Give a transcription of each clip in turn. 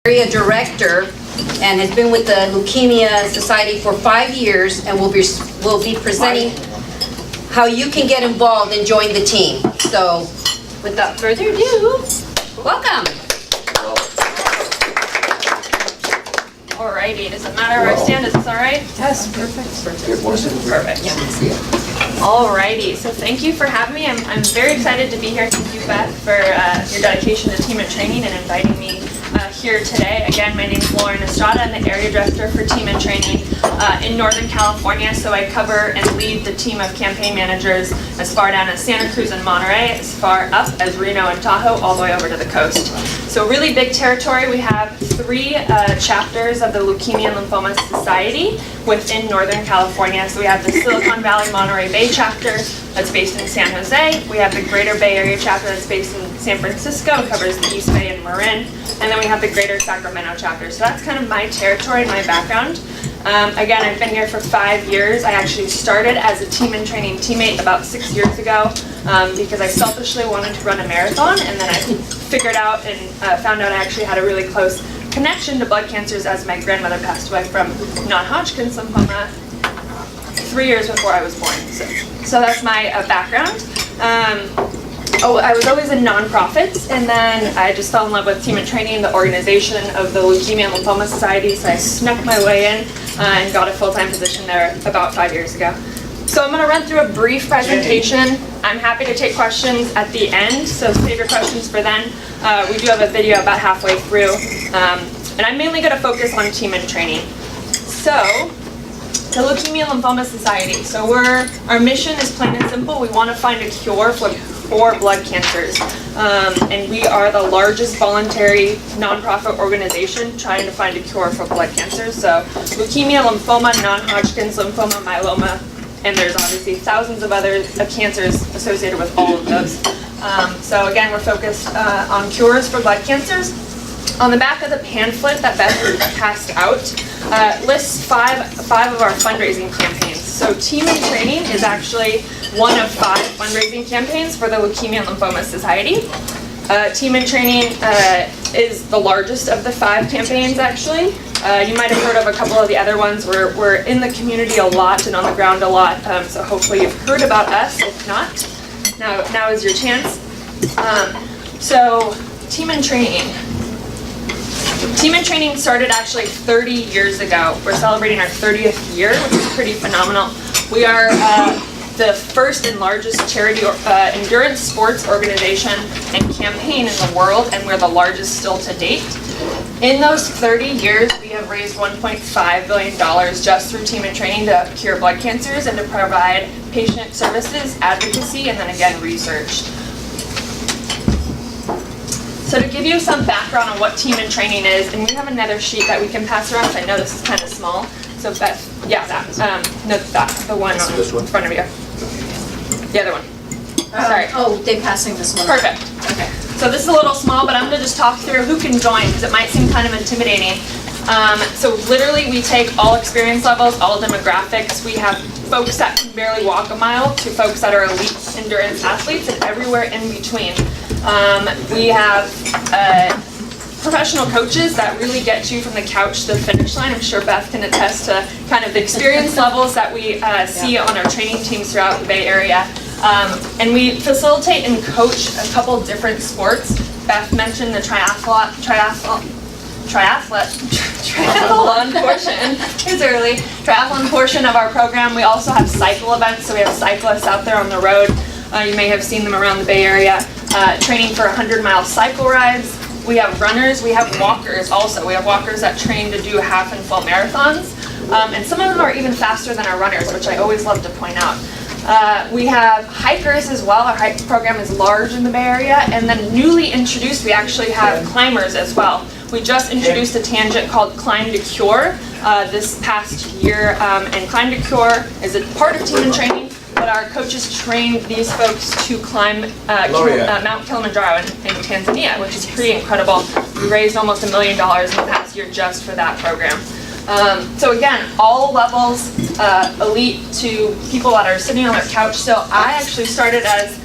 Area Director and has been with the Leukemia Society for 5 years and will be presenting how you can get involved and join the team. So, without further ado, welcome. Alrighty, does it matter where I stand? Is this alright? Yes, perfect. Perfect. Alrighty, so thank you for having me. I'm very excited to be here. Thank you, Beth, for your dedication to Team and Training and inviting me here today. Again, my name is Lauren Estrada. I'm the Area Director for Team and Training in Northern California. So I cover and lead the team of campaign managers as far down as Santa Cruz and Monterey, as far up as Reno and Tahoe, all the way over to the coast. So really big territory. We have 3 chapters of the Leukemia and Lymphoma Society within Northern California. So we have the Silicon Valley Monterey Bay chapter that's based in San Jose. We have the Greater Bay Area chapter that's based in San Francisco, covers the East Bay and Marin. And then we have the Greater Sacramento chapter. So that's kind of my territory and my background. Again, I've been here for 5 years. I actually started as a Team and Training teammate about 6 years ago because I selfishly wanted to run a marathon, and then I figured out and found out I actually had a really close connection to blood cancers as my grandmother passed away from non-Hodgkin's lymphoma 3 years before I was born. So that's my background. I was always in nonprofits, and then I just fell in love with Team and Training, the organization of the Leukemia and Lymphoma Society, so I snuck my way in and got a full-time position there about 5 years ago. So I'm going to run through a brief presentation. I'm happy to take questions at the end, so save your questions for then. We do have a video about halfway through, and I'm mainly going to focus on Team and Training. So, the Leukemia and Lymphoma Society. So our mission is plain and simple. We want to find a cure for blood cancers. And we are the largest voluntary nonprofit organization trying to find a cure for blood cancers. So leukemia, lymphoma, non-Hodgkin's lymphoma, myeloma, and there's obviously thousands of other cancers associated with all of those. So again, we're focused on cures for blood cancers. On the back of the pamphlet that Beth passed out lists five of our fundraising campaigns. So Team and Training is actually one of 5 fundraising campaigns for the Leukemia and Lymphoma Society. Team and Training is the largest of the 5 campaigns, actually. You might have heard of a couple of the other ones. We're in the community a lot and on the ground a lot, so hopefully you've heard about us. If not, now is your chance. So Team and Training. Team and Training started actually 30 years ago. We're celebrating our 30th year, which is pretty phenomenal. We are the first and largest charity endurance sports organization and campaign in the world, and we're the largest still to date. In those 30 years, we have raised $1.5 billion just through Team and Training to cure blood cancers and to provide patient services, advocacy, and then again, research. So to give you some background on what Team and Training is, and we have another sheet that we can pass around, so I know this is kind of small. So Beth, yeah, the one in front of you. The other one. Sorry. Oh, they're passing this one. Perfect. Okay. So this is a little small, but I'm going to just talk through who can join, because it might seem kind of intimidating. So literally we take all experience levels, all demographics. We have folks that can barely walk a mile to folks that are elite endurance athletes and everywhere in between. We have professional coaches that really get you from the couch to the finish line. I'm sure Beth can attest to kind of the experience levels that we see on our training teams throughout the Bay Area. And we facilitate and coach a couple different sports. Beth mentioned the triathlon portion. It's early. Triathlon portion of our program. We also have cycle events, so we have cyclists out there on the road. You may have seen them around the Bay Area, training for 100-mile cycle rides. We have runners. We have walkers also. We have walkers that train to do half and full marathons. And some of them are even faster than our runners, which I always love to point out. We have hikers as well. Our hike program is large in the Bay Area. And then newly introduced, we actually have climbers as well. We just introduced a tangent called Climb to Cure this past year. And Climb to Cure is a part of Team and Training, but our coaches train these folks to climb Mount Kilimanjaro in Tanzania, which is pretty incredible. We raised almost $1 million in the past year just for that program. So again, all levels, elite to people that are sitting on their couch. So I actually started as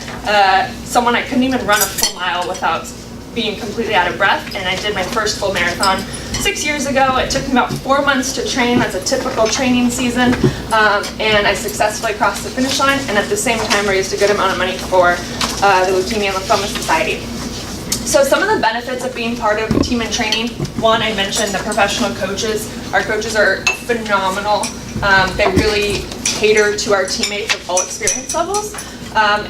someone I couldn't even run a full mile without being completely out of breath, and I did my first full marathon 6 years ago. It took me about 4 months to train. That's a typical training season, and I successfully crossed the finish line, and at the same time raised a good amount of money for the Leukemia and Lymphoma Society. So some of the benefits of being part of Team in Training, one, I mentioned the professional coaches. Our coaches are phenomenal. They really cater to our teammates of all experience levels.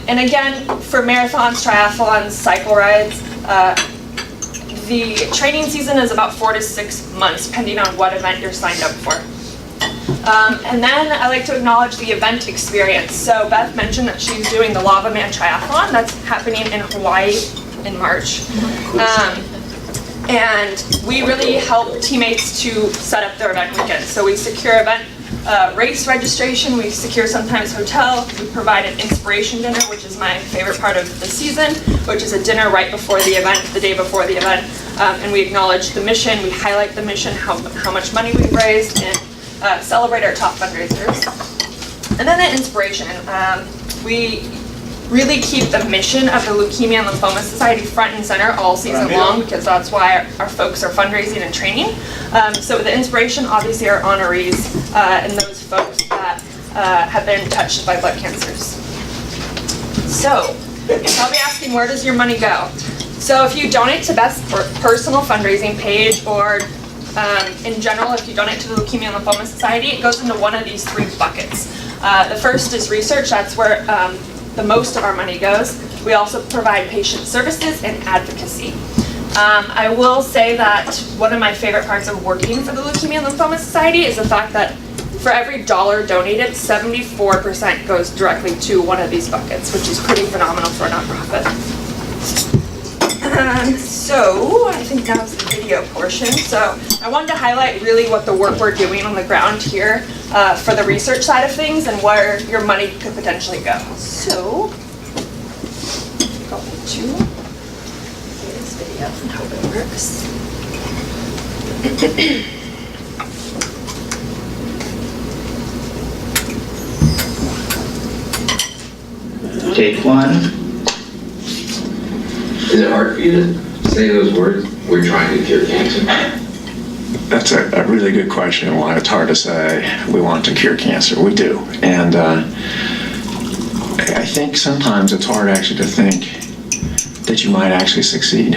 And again, for marathons, triathlons, cycle rides, the training season is about 4 to 6 months, depending on what event you're signed up for. And then I like to acknowledge the event experience. So Beth mentioned that she's doing the Lava Man Triathlon. That's happening in Hawaii in March. And we really help teammates to set up their event weekend. So we secure event race registration, we secure sometimes hotel, we provide an inspiration dinner, which is my favorite part of the season, which is a dinner right before the event, the day before the event, and we acknowledge the mission, we highlight the mission, how much money we've raised, and celebrate our top fundraisers. And then the inspiration, we really keep the mission of the Leukemia and Lymphoma Society front and center all season long, because that's why our folks are fundraising and training. So the inspiration obviously are honorees and those folks that have been touched by blood cancers. So you're probably asking, where does your money go? So if you donate to Beth's personal fundraising page, or in general, if you donate to the Leukemia and Lymphoma Society, it goes into one of these 3 buckets. The first is research. That's where the most of our money goes. We also provide patient services and advocacy. I will say that one of my favorite parts of working for the Leukemia and Lymphoma Society is the fact that for every dollar donated, 74% goes directly to one of these buckets, which is pretty phenomenal for a nonprofit. So I think that was the video portion. So I wanted to highlight really what the work we're doing on the ground here for the research side of things and where your money could potentially go. So go to this video and hope it works. Take 1. Is it hard for you to say those words? We're trying to cure cancer. That's a really good question. Why it's hard to say we want to cure cancer. We do. And I think sometimes it's hard actually to think that you might actually succeed.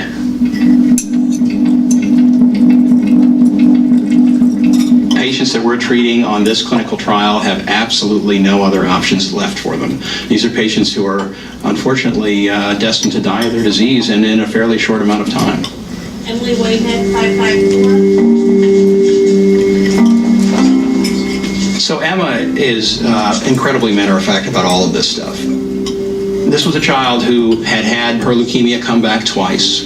Patients that we're treating on this clinical trial have absolutely no other options left for them. These are patients who are unfortunately destined to die of their disease and in a fairly short amount of time. Emily Whitehead, 554. So Emma is incredibly matter-of-fact about all of this stuff. This was a child who had had her leukemia come back twice.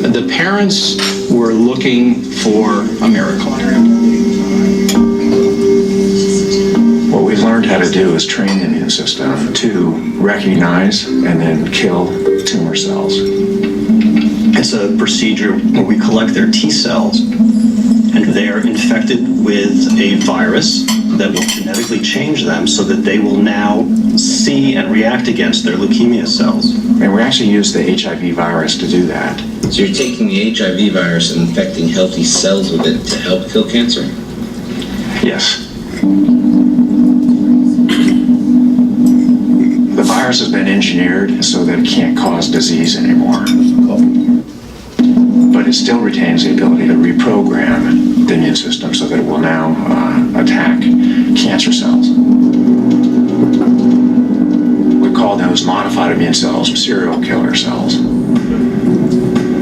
The parents were looking for a miracle. What we've learned how to do is train the immune system to recognize and then kill tumor cells. It's a procedure where we collect their T cells, and they are infected with a virus that will genetically change them so that they will now see and react against their leukemia cells. And we actually use the HIV virus to do that. So you're taking the HIV virus and infecting healthy cells with it to help kill cancer? Yes. The virus has been engineered so that it can't cause disease anymore. But it still retains the ability to reprogram the immune system so that it will now attack cancer cells. We call those modified immune cells serial killer cells.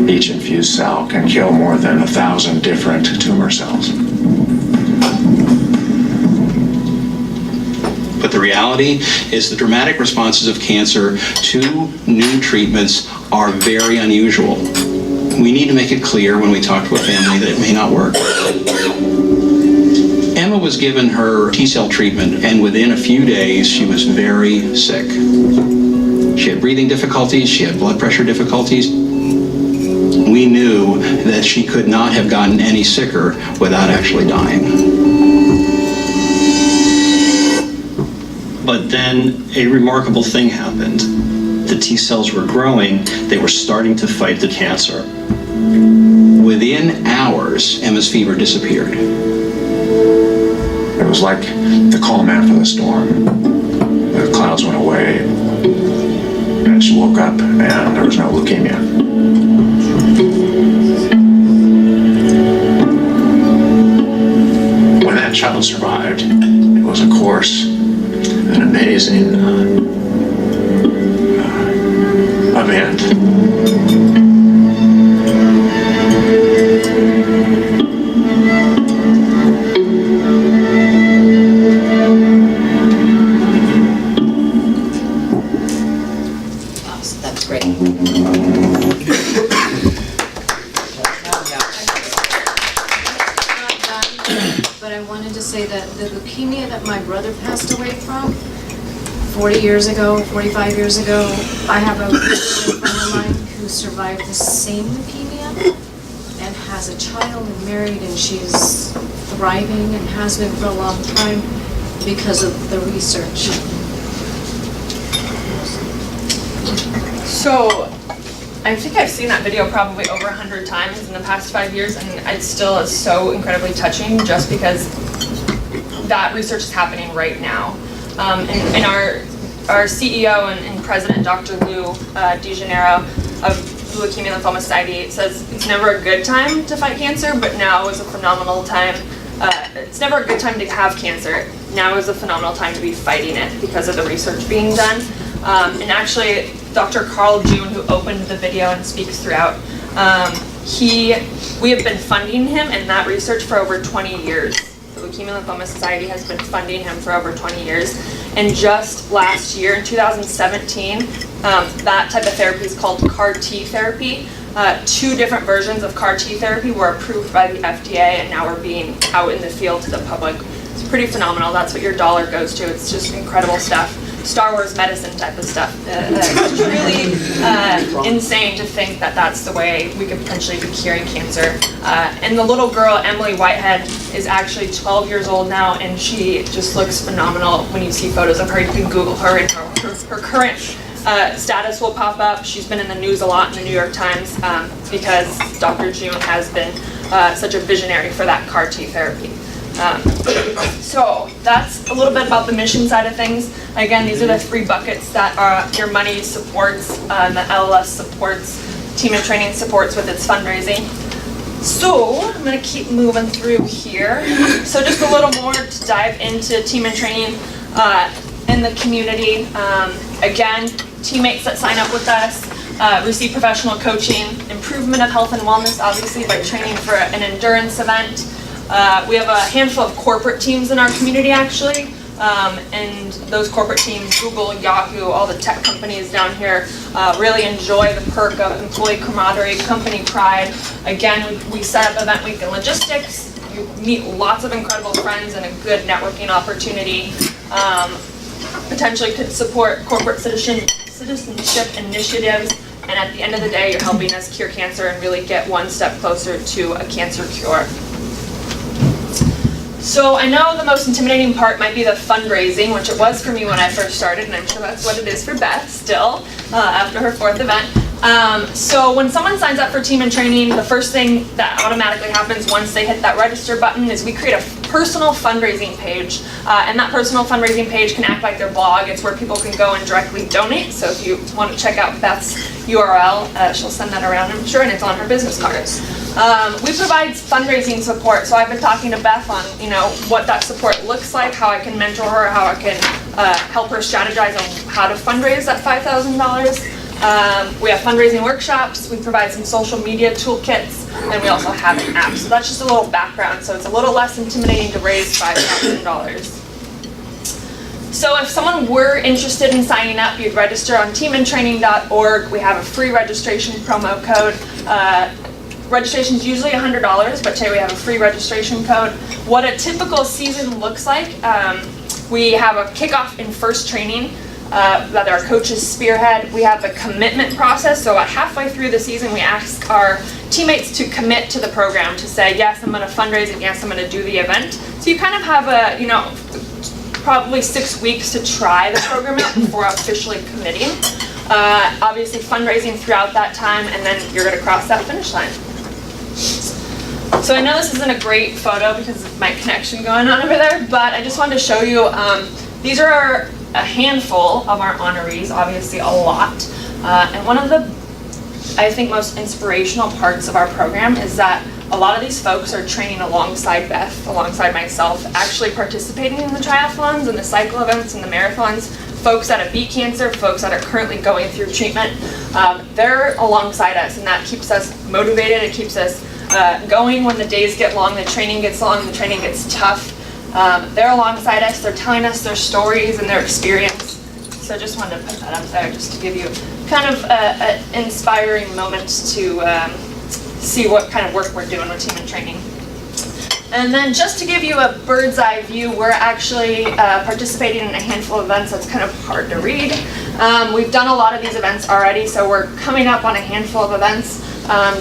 Each infused cell can kill more than 1,000 different tumor cells. But the reality is the dramatic responses of cancer to new treatments are very unusual. We need to make it clear when we talk to a family that it may not work. Emma was given her T-cell treatment, and within a few days she was very sick. She had breathing difficulties, she had blood pressure difficulties. We knew that she could not have gotten any sicker without actually dying. But then a remarkable thing happened. the T cells were growing, they were starting to fight the cancer. Within hours, Emma's fever disappeared. It was like the calm after the storm. The clouds went away, and she woke up, and there was no leukemia. When that child survived, it was, of course, an amazing event. That's great. But I wanted to say that the leukemia that my brother passed away from 40 years ago, 45 years ago, I have a friend of mine who survived the same leukemia and has a child and married, and she's thriving and has been for a long time because of the research. So, I think I've seen that video probably over 100 times in the past 5 years, and it still is so incredibly touching just because that research is happening right now. And our CEO and president, Dr. Lou DeGennaro of the Leukemia and Lymphoma Society, says it's never a good time to fight cancer, but now is a phenomenal time. It's never a good time to have cancer. Now is a phenomenal time to be fighting it because of the research being done. And actually, Dr. Carl June, who opened the video and speaks throughout, we have been funding him and that research for over 20 years. The Leukemia and Lymphoma Society has been funding him for over 20 years. And just last year, in 2017, that type of therapy is called CAR T therapy. 2 different versions of CAR T therapy were approved by the FDA, and now are being out in the field to the public. It's pretty phenomenal. That's what your dollar goes to. It's just incredible stuff. Star Wars medicine type of stuff. It's really insane to think that that's the way we could potentially be curing cancer. And the little girl, Emily Whitehead, is actually 12 years old now, and she just looks phenomenal. When you see photos of her, you can Google her, and her current status will pop up. She's been in the news a lot in the New York Times because Dr. June has been such a visionary for that CAR T therapy. So that's a little bit about the mission side of things. Again, these are the 3 buckets that your money supports, and the LLS supports, Team in Training supports with its fundraising. So I'm going to keep moving through here. So just a little more to dive into Team in Training in the community. Again, teammates that sign up with us receive professional coaching, improvement of health and wellness, obviously by training for an endurance event. We have a handful of corporate teams in our community, actually, and those corporate teams, Google, Yahoo, all the tech companies down here, really enjoy the perk of employee camaraderie, company pride. Again, we set up event week and logistics. You meet lots of incredible friends and a good networking opportunity. Potentially could support corporate citizenship initiatives, and at the end of the day, you're helping us cure cancer and really get one step closer to a cancer cure. So I know the most intimidating part might be the fundraising, which it was for me when I first started, and I'm sure that's what it is for Beth still, after her 4th event. So when someone signs up for Team in Training, the first thing that automatically happens once they hit that register button is we create a personal fundraising page. And that personal fundraising page can act like their blog. It's where people can go and directly donate. So if you want to check out Beth's URL, she'll send that around, I'm sure, and it's on her business cards. We provide fundraising support, so I've been talking to Beth on, what that support looks like, how I can mentor her, how I can help her strategize on how to fundraise that $5,000. We have fundraising workshops, we provide some social media toolkits, and we also have an app. So that's just a little background, so it's a little less intimidating to raise $5,000. So if someone were interested in signing up, you'd register on teamintraining.org. We have a free registration promo code. Registration is usually $100, but today we have a free registration code. What a typical season looks like, we have a kickoff in first training that our coaches spearhead. We have the commitment process, so about halfway through the season we ask our teammates to commit to the program, to say, yes, I'm going to fundraise, and yes, I'm going to do the event. So you kind of have probably 6 weeks to try the program out before officially committing. obviously fundraising throughout that time, and then you're going to cross that finish line. So I know this isn't a great photo because of my connection going on over there, but I just wanted to show you, these are a handful of our honorees, obviously a lot. And one of the, I think, most inspirational parts of our program is that a lot of these folks are training alongside Beth, alongside myself, actually participating in the triathlons and the cycle events and the marathons. Folks that have beat cancer, folks that are currently going through treatment, they're alongside us, and that keeps us motivated. It keeps us going when the days get long, the training gets long, the training gets tough. They're alongside us, they're telling us their stories and their experience. So I just wanted to put that up there just to give you kind of an inspiring moment to see what kind of work we're doing with Team in Training. And then just to give you a bird's eye view, we're actually participating in a handful of events that's kind of hard to read. We've done a lot of these events already, so we're coming up on a handful of events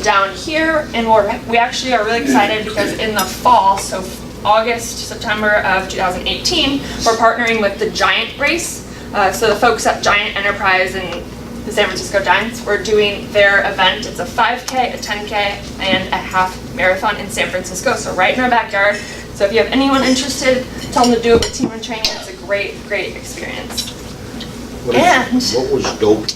down here, and we actually are really excited because in the fall, so August, September of 2018, we're partnering with the Giant Race. So the folks at Giant Enterprise and the San Francisco Giants, we're doing their event. It's a 5K, a 10K, and a half marathon in San Francisco, so right in our backyard. So if you have anyone interested, tell them to do it with Team in Training. It's a great, great experience. What was dope?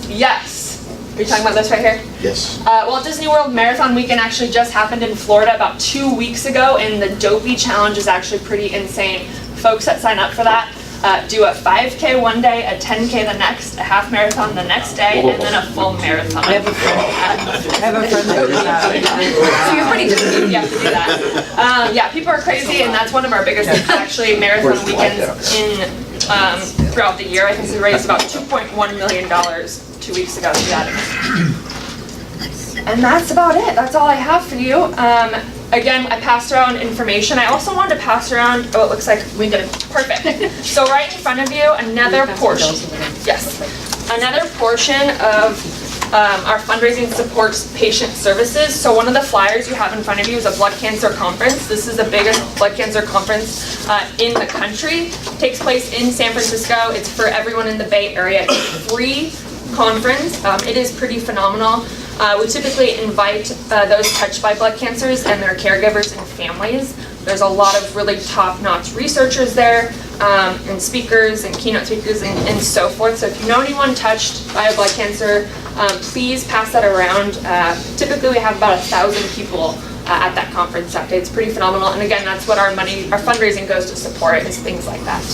Yes. Are you talking about this right here? Yes. Walt Disney World Marathon Weekend actually just happened in Florida about 2 weeks ago, and the Dopey Challenge is actually pretty insane. Folks that sign up for that do a 5K one day, a 10K the next, a half marathon the next day, and then a full marathon. I have a friend that does that. So you're pretty disciplined if you have to do that. Yeah, people are crazy, and that's one of our biggest actually marathon weekends in throughout the year. I think we raised about $2.1 million 2 weeks ago through that event. And that's about it. That's all I have for you. Again, I passed around information. I also wanted to pass around, oh, it looks like we did. Perfect. So right in front of you, another portion. Yes. Another portion of our fundraising supports patient services. So one of the flyers you have in front of you is a blood cancer conference. This is the biggest blood cancer conference in the country. It takes place in San Francisco. It's for everyone in the Bay Area. It's a free conference. It is pretty phenomenal. We typically invite those touched by blood cancers and their caregivers and families. There's a lot of really top-notch researchers there, and speakers and keynote speakers and so forth. So if you know anyone touched by a blood cancer, please pass that around. Typically we have about 1,000 people at that conference that day. It's pretty phenomenal. And again, that's what our fundraising goes to support, is things like that.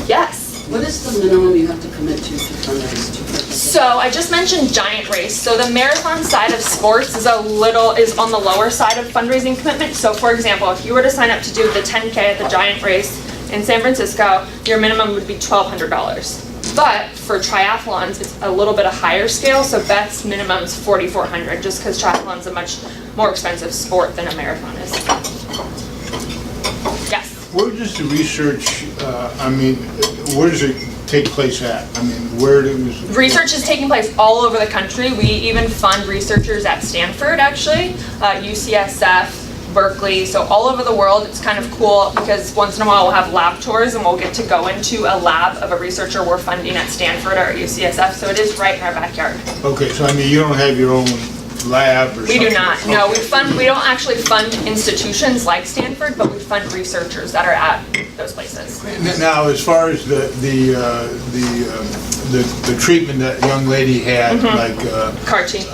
Yes? What is the minimum you have to commit to fundraise to participate? So I just mentioned Giant Race. So the marathon side of sports is on the lower side of fundraising commitment. So for example, if you were to sign up to do the 10K at the Giant Race in San Francisco, your minimum would be $1,200. But for triathlons, it's a little bit of higher scale. So Beth's minimum is $4,400, just because triathlon's a much more expensive sport than a marathon is. Yes. Where does the research, where does it take place at? I mean, where does... Research is taking place all over the country. We even fund researchers at Stanford, actually, UCSF, Berkeley, so all over the world. It's kind of cool because once in a while we'll have lab tours and we'll get to go into a lab of a researcher we're funding at Stanford or at UCSF, so it is right in our backyard. Okay, so I mean, you don't have your own lab or something? We do not. No, we don't actually fund institutions like Stanford, but we fund researchers that are at those places. Now, as far as the treatment that young lady had, like CAR-T.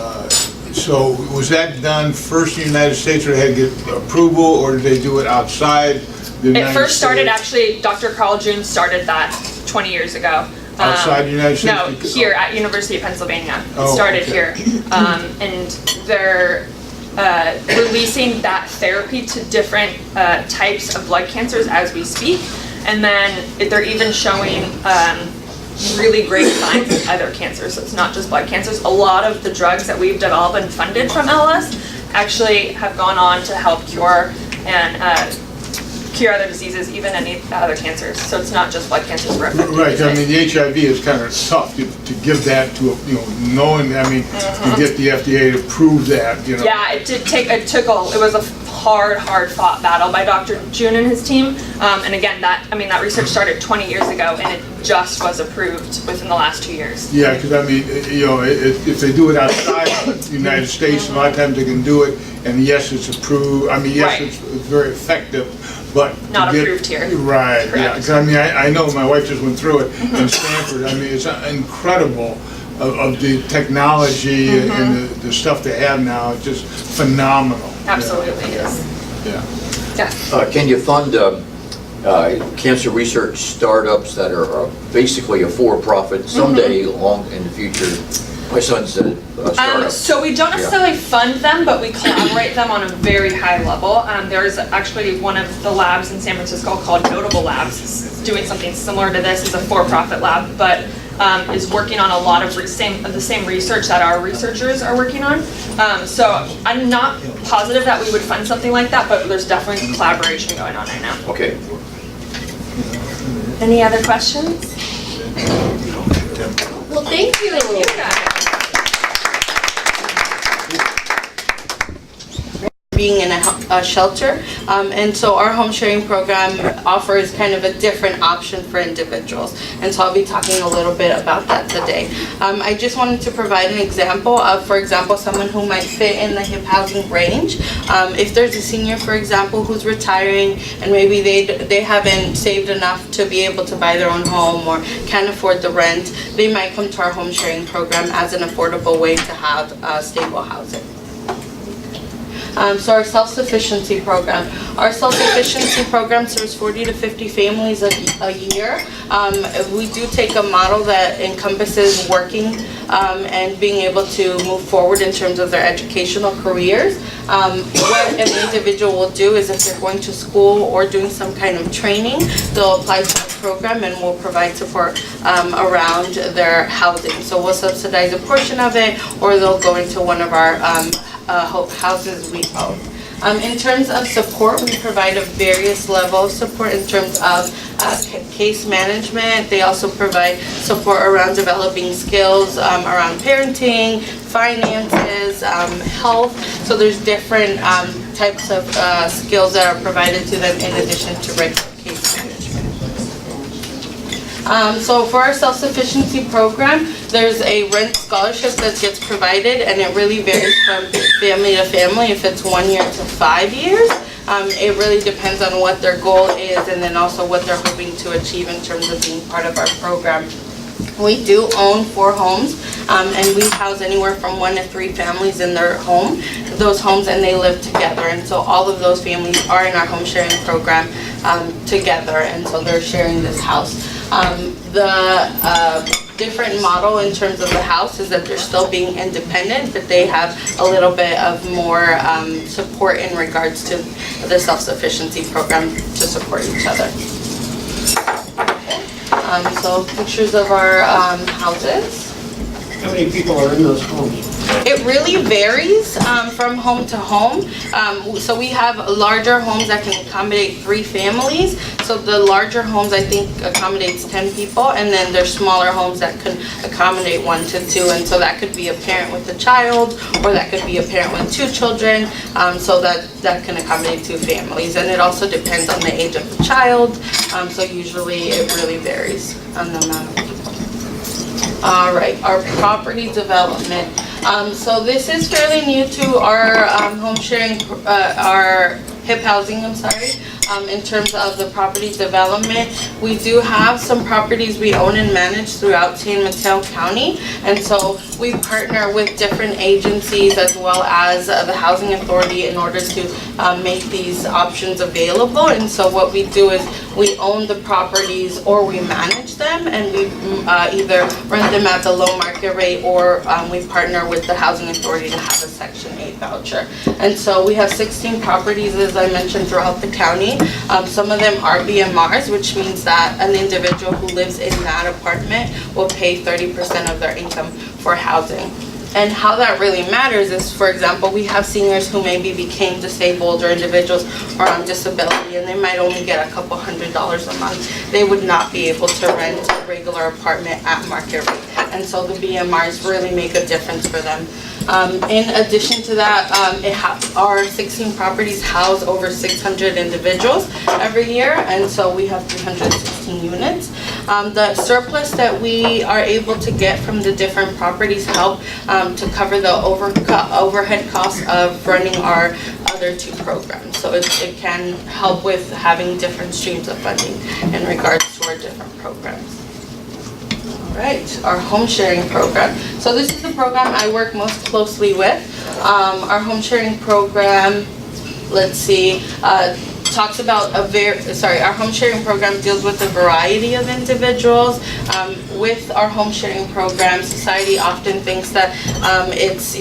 So was that done first in the United States, or had to get approval, or did they do it outside the United States? It first started, actually, Dr. Carl June started that 20 years ago. Outside the United States? No, here at University of Pennsylvania. It started here. And they're releasing that therapy to different types of blood cancers as we speak. And then they're even showing really great signs of other cancers. So it's not just blood cancers. A lot of the drugs that we've developed and funded from LS actually have gone on to help cure and cure other diseases, even any other cancers. So it's not just blood cancers. Right. I mean, the HIV is kind of tough to give that to, knowing. I mean, to get the FDA to prove that. Yeah, it was a hard fought battle by Dr. June and his team. And again, that research started 20 years ago, and it just was approved within the last 2 years. Yeah, because I mean, you know, if they do it outside the United States, a lot of times they can do it, and yes, it's approved. I mean, yes, Right. it's very effective, but Not approved here. Right. Yeah. Correct. Because I mean, I know my wife just went through it in Stanford. I mean, it's incredible of the technology and the stuff they have now. It's just phenomenal. Absolutely is. Yeah. Yeah. Can you fund cancer research startups that are basically a for-profit someday along in the future? My son's a startup. So we don't necessarily fund them, but we collaborate them on a very high level. There's actually one of the labs in San Francisco called Notable Labs. It's doing something similar to this. It's a for-profit lab, but is working on a lot of the same research that our researchers are working on. So I'm not positive that we would fund something like that, but there's definitely collaboration going on right now. Okay. Any other questions? Well, thank you. Thank you guys. Being in a shelter, and so our home sharing program offers kind of a different option for individuals, and so I'll be talking a little bit about that today. I just wanted to provide an example of, for example, someone who might fit in the HIP housing range. If there's a senior, for example, who's retiring and maybe they haven't saved enough to be able to buy their own home or can't afford the rent, they might come to our home sharing program as an affordable way to have stable housing. So our self-sufficiency program. Our self-sufficiency program serves 40 to 50 families a year. We do take a model that encompasses working and being able to move forward in terms of their educational careers. What an individual will do is if they're going to school or doing some kind of training, they'll apply to the program and we'll provide support around their housing. So we'll subsidize a portion of it, or they'll go into one of our houses we own. In terms of support, we provide a various level of support in terms of case management. They also provide support around developing skills around parenting, finances, health. So there's different types of skills that are provided to them in addition to regular case management. So for our self-sufficiency program, there's a rent scholarship that gets provided, and it really varies from family to family if it's 1 year to 5 years. It really depends on what their goal is and then also what they're hoping to achieve in terms of being part of our program. We do own 4 homes, and we house anywhere from 1 to 3 families in those homes, and they live together. And so all of those families are in our home sharing program together, and so they're sharing this house. The different model in terms of the house is that they're still being independent, but they have a little bit of more support in regards to the self-sufficiency program to support each other. So pictures of our houses. How many people are in those homes? It really varies from home to home. So we have larger homes that can accommodate 3 families. So the larger homes, I think, accommodates 10 people, and then there's smaller homes that can accommodate 1 to 2. And so that could be a parent with a child, or that could be a parent with 2 children. So that can accommodate 2 families. And it also depends on the age of the child. So usually it really varies on the amount of people. All right, our property development. So this is fairly new to our home sharing, our HIP housing, in terms of the property development. We do have some properties we own and manage throughout San Mateo County, and so we partner with different agencies as well as the Housing Authority in order to make these options available. And so what we do is we own the properties or we manage them, and we either rent them at the low market rate, or we partner with the Housing Authority to have a Section 8 voucher. And so we have 16 properties, as I mentioned, throughout the county. Some of them are BMRs, which means that an individual who lives in that apartment will pay 30% of their income for housing. And how that really matters is, for example, we have seniors who maybe became disabled or individuals are on disability and they might only get a couple $100s a month. They would not be able to rent a regular apartment at market rate. And so the BMRs really make a difference for them. In addition to that, our 16 properties house over 600 individuals every year, and so we have 316 units. The surplus that we are able to get from the different properties help to cover the overhead costs of running our other 2 programs. So it can help with having different streams of funding in regards to our different programs. Right, our home sharing program. So this is the program I work most closely with. Our home sharing program, let's see, talks about our home sharing program deals with a variety of individuals. With our home sharing program, society often thinks that it's,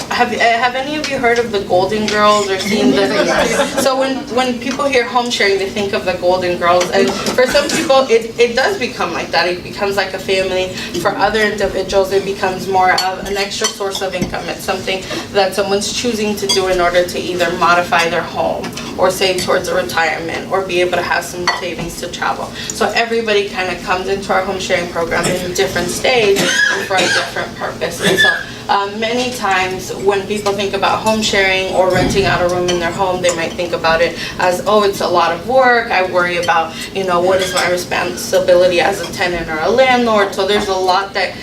have any of you heard of the Golden Girls or seen the? So when people hear home sharing, they think of the Golden Girls, and for some people it does become like that. It becomes like a family. For other individuals, it becomes more of an extra source of income. It's something that someone's choosing to do in order to either modify their home or save towards a retirement or be able to have some savings to travel. So everybody kind of comes into our home sharing program in a different stage and for a different purpose. And so many times when people think about home sharing or renting out a room in their home, they might think about it as, oh, it's a lot of work. I worry about, what is my responsibility as a tenant or a landlord. So there's a lot that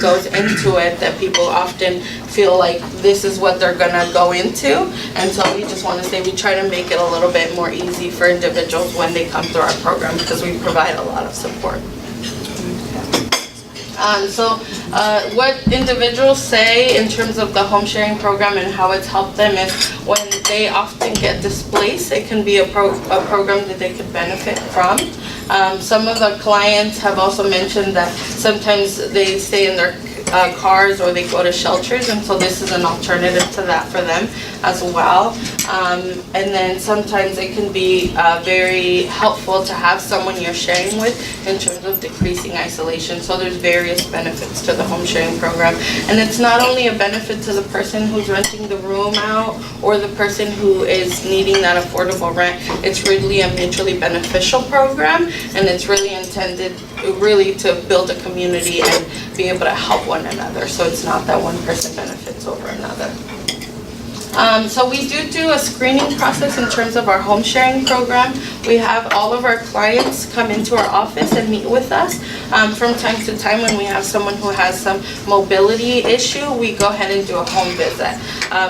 goes into it that people often feel like this is what they're gonna go into. And so we just want to say we try to make it a little bit more easy for individuals when they come through our program because we provide a lot of support. What individuals say in terms of the home sharing program and how it's helped them is when they often get displaced, it can be a program that they could benefit from. Some of the clients have also mentioned that sometimes they stay in their cars or they go to shelters, and so this is an alternative to that for them as well. And then sometimes it can be very helpful to have someone you're sharing with in terms of decreasing isolation. So there's various benefits to the home sharing program, and it's not only a benefit to the person who's renting the room out or the person who is needing that affordable rent. It's really a mutually beneficial program, and it's really intended really to build a community and be able to help one another. So it's not that one person benefits over another. So we do a screening process in terms of our home sharing program. We have all of our clients come into our office and meet with us. From time to time when we have someone who has some mobility issue, we go ahead and do a home visit.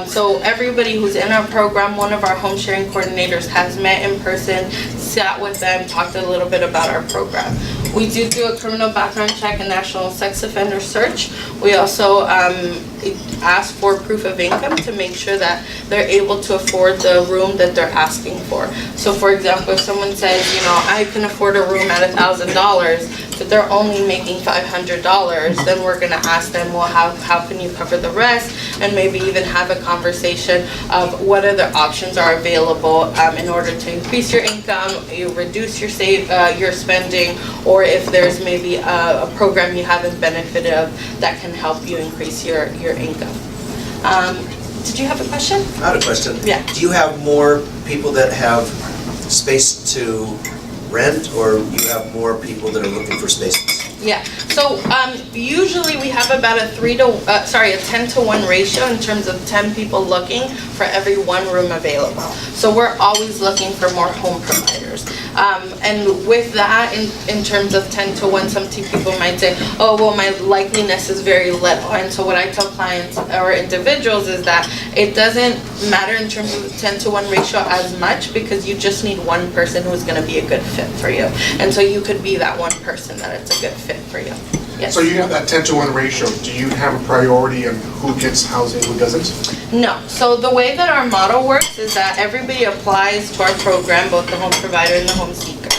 So everybody who's in our program, one of our home sharing coordinators has met in person, sat with them, talked a little bit about our program. We do a criminal background check and national sex offender search. We also ask for proof of income to make sure that they're able to afford the room that they're asking for. So for example, if someone says, I can afford a room at $1,000, but they're only making $500, then we're gonna ask them, well, how can you cover the rest? And maybe even have a conversation of what other options are available in order to increase your income, you reduce your spending, or if there's maybe a program you haven't benefited of that can help you increase your income. Did you have a question? I have a question. Yeah. Do you have more people that have space to rent, or you have more people that are looking for spaces? Yeah, so usually we have about a 10-to-1 ratio in terms of 10 people looking for every 1 room available. So we're always looking for more home providers. And with that, in terms of 10-to-1, some people might say, oh, well, my likeliness is very little. And so what I tell clients or individuals is that it doesn't matter in terms of the 10-to-1 ratio as much, because you just need one person who's going to be a good fit for you. And so you could be that one person that it's a good fit for you. Yes. So you have that 10-to-1 ratio. Do you have a priority on who gets housing, who doesn't? No. So the way that our model works is that everybody applies to our program, both the home provider and the home seeker.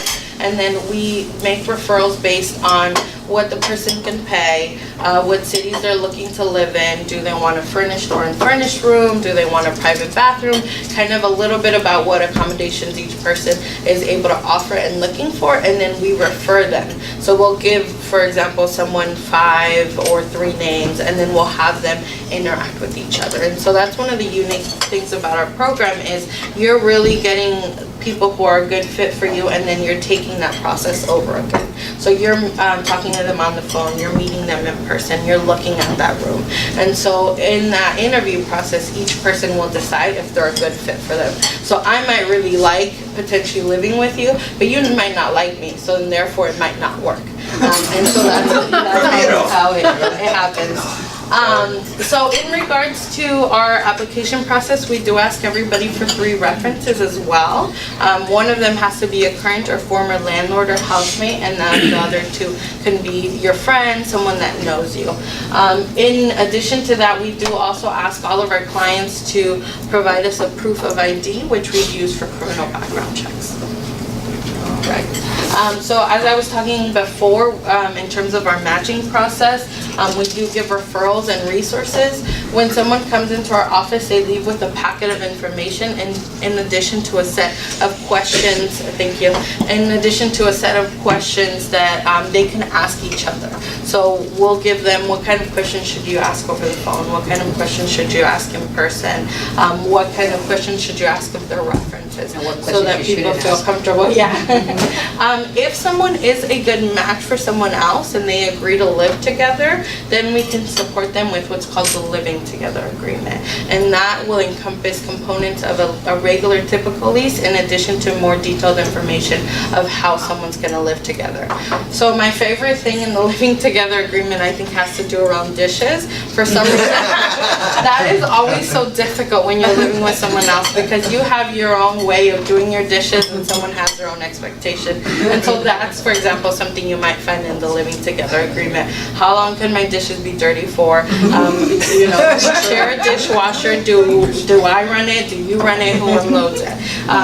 And then we make referrals based on what the person can pay, what cities they're looking to live in, do they want a furnished or unfurnished room, do they want a private bathroom, kind of a little bit about what accommodations each person is able to offer and looking for, and then we refer them. So we'll give, for example, someone 5 or 3 names, and then we'll have them interact with each other. And so that's one of the unique things about our program is you're really getting people who are a good fit for you, and then you're taking that process over again. So you're talking to them on the phone, you're meeting them in person, you're looking at that room. And so in that interview process, each person will decide if they're a good fit for them. So I might really like potentially living with you, but you might not like me, so then therefore it might not work. And so that's how it happens. So in regards to our application process, we do ask everybody for 3 references as well. One of them has to be a current or former landlord or housemate, and then the other 2 can be your friend, someone that knows you. In addition to that, we do also ask all of our clients to provide us a proof of ID, which we use for criminal background checks. Right. So as I was talking before, in terms of our matching process, we do give referrals and resources. When someone comes into our office, they leave with a packet of information in addition to a set of questions, thank you, in addition to a set of questions that they can ask each other. So we'll give them, what kind of questions should you ask over the phone? What kind of questions should you ask in person? What kind of questions should you ask of their references? And what so that questions you people shouldn't feel ask. comfortable. Yeah. If someone is a good match for someone else and they agree to live together, then we can support them with what's called the living together agreement. And that will encompass components of a regular typical lease in addition to more detailed information of how someone's going to live together. So my favorite thing in the living together agreement, I think, has to do around dishes. For some reason, that is always so difficult when you're living with someone else because you have your own way of doing your dishes and someone has their own expectation. And so that's, for example, something you might find in the living together agreement. How long can my dishes be dirty for? You know, share a dishwasher. Do I run it? Do you run it? Who unloads it?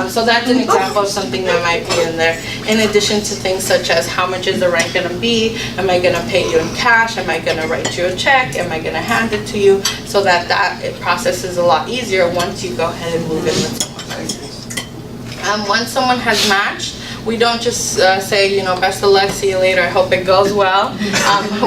So that's an example of something that might be in there. In addition to things such as how much is the rent going to be? Am I going to pay you in cash? Am I going to write you a check? Am I going to hand it to you? So that process is a lot easier once you go ahead and move in with someone. Once someone has matched, we don't just say, you know, best of luck, see you later, I hope it goes well.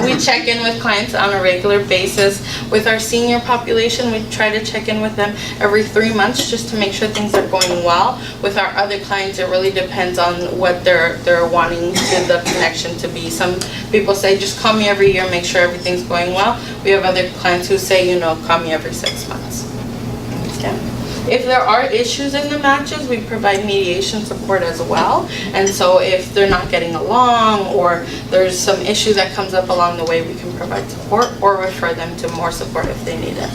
We check in with clients on a regular basis. With our senior population, we try to check in with them every 3 months just to make sure things are going well. With our other clients, it really depends on what they're wanting the connection to be. Some people say, just call me every year, make sure everything's going well. We have other clients who say, you know, call me every 6 months. Okay. If there are issues in the matches, we provide mediation support as well. And so if they're not getting along or there's some issue that comes up along the way, we can provide support or refer them to more support if they need it.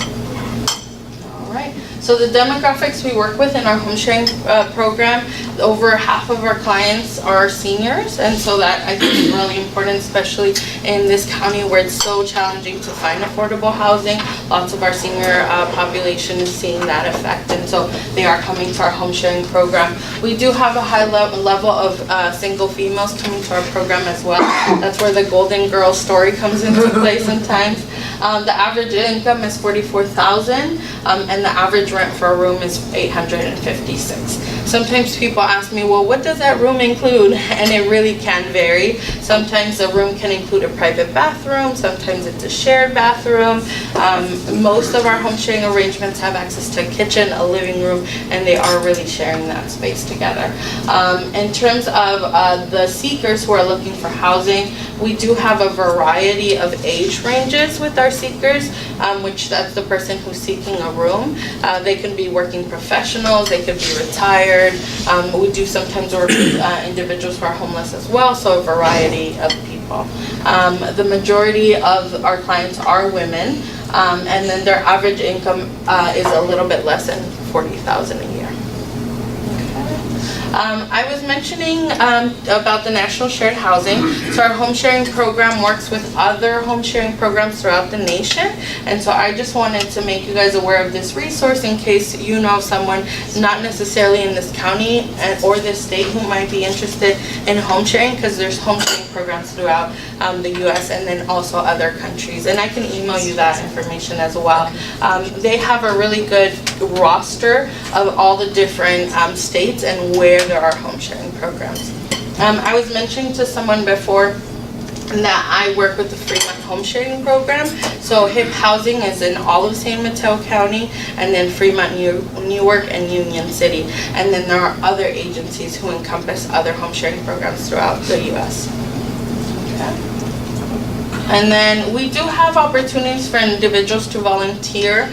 All right. So the demographics we work with in our home sharing program, over half of our clients are seniors, and so that I think is really important, especially in this county where it's so challenging to find affordable housing. Lots of our senior population is seeing that effect, and so they are coming to our home sharing program. We do have a high level of single females coming to our program as well. That's where the Golden Girl story comes into play sometimes. The average income is $44,000, and the average rent for a room is $856. Sometimes people ask me, well, what does that room include? And it really can vary. Sometimes a room can include a private bathroom, sometimes it's a shared bathroom. Most of our home sharing arrangements have access to a kitchen, a living room, and they are really sharing that space together. In terms of the seekers who are looking for housing, we do have a variety of age ranges with our seekers, which that's the person who's seeking a room. They can be working professionals, they could be retired. We do sometimes work with individuals who are homeless as well, so a variety of people. The majority of our clients are women, and then their average income is a little bit less than $40,000 a year. I was mentioning about the National Shared Housing. So our home sharing program works with other home sharing programs throughout the nation. And so I just wanted to make you guys aware of this resource in case you know someone not necessarily in this county or this state who might be interested in home sharing, because there's home sharing programs throughout the U.S. and then also other countries. And I can email you that information as well. They have a really good roster of all the different states and where there are home sharing programs. I was mentioning to someone before that I work with the Fremont Home Sharing Program. So HIP Housing is in all of San Mateo County, and then Fremont, Newark, and Union City. And then there are other agencies who encompass other home sharing programs throughout the U.S. Okay. And then we do have opportunities for individuals to volunteer.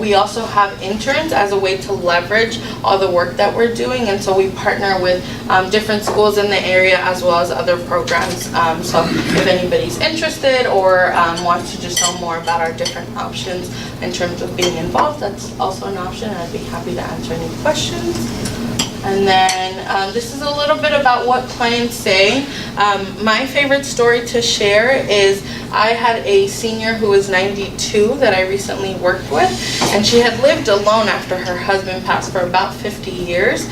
We also have interns as a way to leverage all the work that we're doing, and so we partner with different schools in the area as well as other programs. So if anybody's interested or wants to just know more about our different options in terms of being involved, that's also an option. I'd be happy to answer any questions. And then this is a little bit about what clients say. My favorite story to share is I had a senior who was 92 that I recently worked with, and she had lived alone after her husband passed for about 50 years.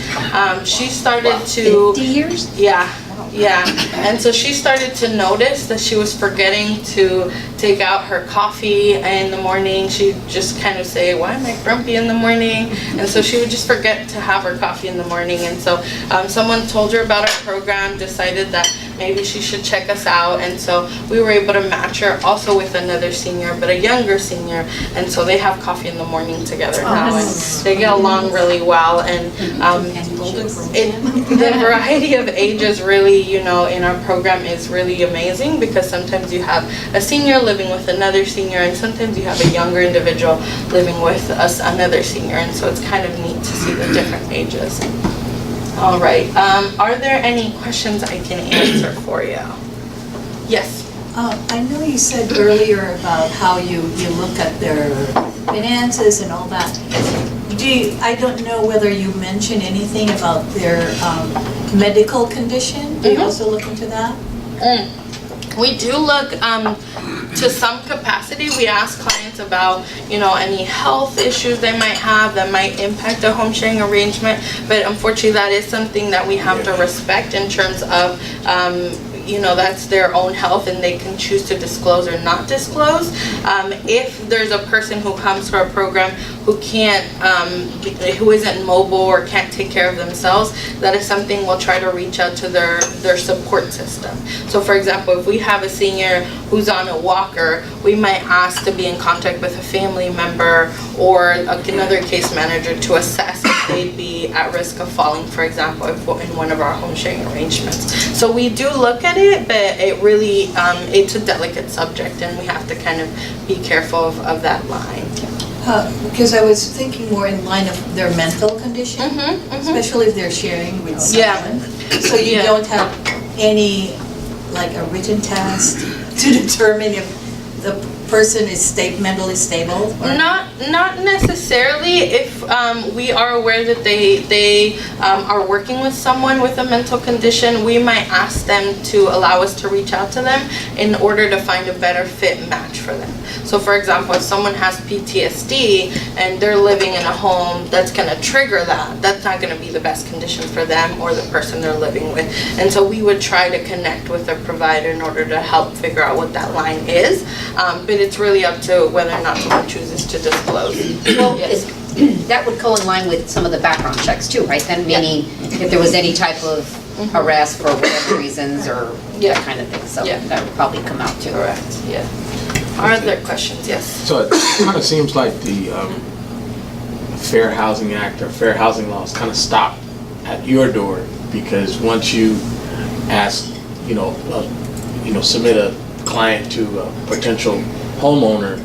She started to... 50 years? Yeah. Yeah, and so she started to notice that she was forgetting to take out her coffee in the morning. She'd just kind of say, why am I grumpy in the morning? And so she would just forget to have her coffee in the morning. And so someone told her about our program, decided that maybe she should check us out. And so we were able to match her also with another senior, but a younger senior. And so they have coffee in the morning together now. And they get along really well. And the variety of ages really, you know, in our program is really amazing, because sometimes you have a senior living with another senior, and sometimes you have a younger individual living with another senior, and so it's kind of neat to see the different ages. All right, are there any questions I can answer for you? Yes. I know you said earlier about how you look at their finances and all that. I don't know whether you mentioned anything about their medical condition. Do you also look into that? We do look to some capacity. We ask clients about, you know, any health issues they might have that might impact a home sharing arrangement, but unfortunately that is something that we have to respect in terms of you know, that's their own health, and they can choose to disclose or not disclose. If there's a person who comes to our program who can't, who isn't mobile or can't take care of themselves, that is something we'll try to reach out to their support system. So for example, if we have a senior who's on a walker, we might ask to be in contact with a family member or another case manager to assess if they'd be at risk of falling, for example, in one of our home sharing arrangements. So we do look at it, but it really, it's a delicate subject, and we have to kind of be careful of that line. Because I was thinking more in line of their mental condition, especially if they're sharing with someone. So you don't have any, like a written test to determine if the person is mentally stable? Or? Not necessarily. If we are aware that they are working with someone with a mental condition, we might ask them to allow us to reach out to them in order to find a better fit match for them. So for example, if someone has PTSD and they're living in a home that's going to trigger that, that's not going to be the best condition for them or the person they're living with. And so we would try to connect with a provider in order to help figure out what that line is. But it's really up to whether or not someone chooses to disclose. Well, that would go in line with some of the background checks too, right? Then meaning if there was any type of harass for whatever reasons or that kind of thing. So that would probably come out too. Correct, yeah. Are there questions? Yes. So it kind of seems like the Fair Housing Act or Fair Housing laws kind of stop at your door, because once you ask, submit a client to a potential homeowner,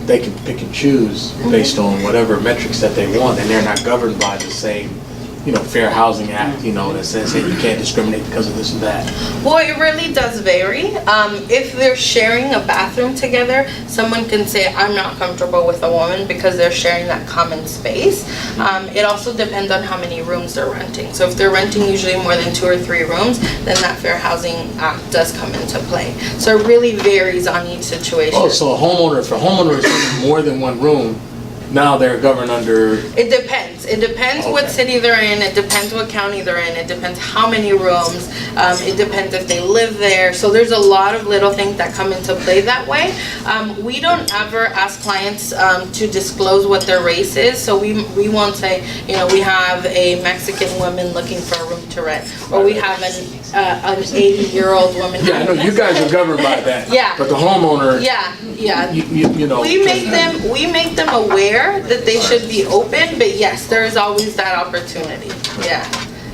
they can pick and choose based on whatever metrics that they want, and they're not governed by the same Fair Housing Act, that says, hey, you can't discriminate because of this and that? Well, it really does vary. If they're sharing a bathroom together, someone can say, I'm not comfortable with a woman because they're sharing that common space. It also depends on how many rooms they're renting. So if they're renting usually more than 2 or 3 rooms, then that Fair Housing Act does come into play. So it really varies on each situation. Oh, so if a homeowner is renting more than 1 room, now they're governed under... It depends. It depends what city they're in. It depends what county they're in. It depends how many rooms. It depends if they live there. So there's a lot of little things that come into play that way. We don't ever ask clients to disclose what their race is. So we won't say, we have a Mexican woman looking for a room to rent, or we have an 80-year-old woman. Yeah, I know you guys are governed by that. Yeah. But the homeowner... Yeah. We make them aware that they should be open, but yes, there is always that opportunity. Yeah.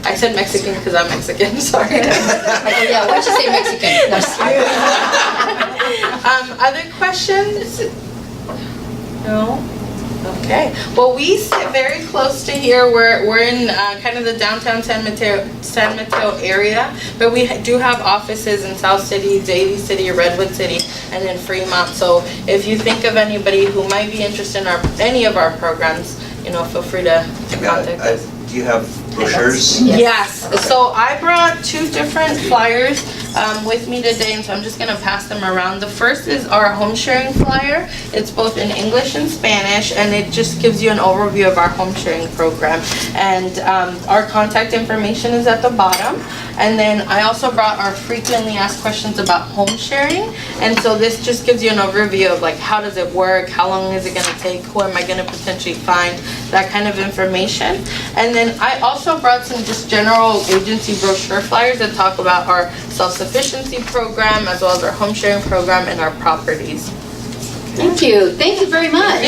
I said Mexican because I'm Mexican, sorry. Yeah, why'd you say Mexican? No. Other questions? No? Okay. Well, we sit very close to here. We're in kind of the downtown San Mateo area, but we do have offices in South City, Daly City, Redwood City, and in Fremont. So if you think of anybody who might be interested in any of our programs, feel free to contact us. Do you have brochures? Yes. So I brought 2 different flyers with me today, and so I'm just going to pass them around. The first is our home sharing flyer. It's both in English and Spanish, and it just gives you an overview of our home sharing program. And our contact information is at the bottom. And then I also brought our frequently asked questions about home sharing. And so this just gives you an overview of how does it work, how long is it going to take, who am I going to potentially find, that kind of information. And then I also brought some just general agency brochure flyers that talk about our self-sufficiency program, as well as our home sharing program and our properties. Thank you. Thank you very much.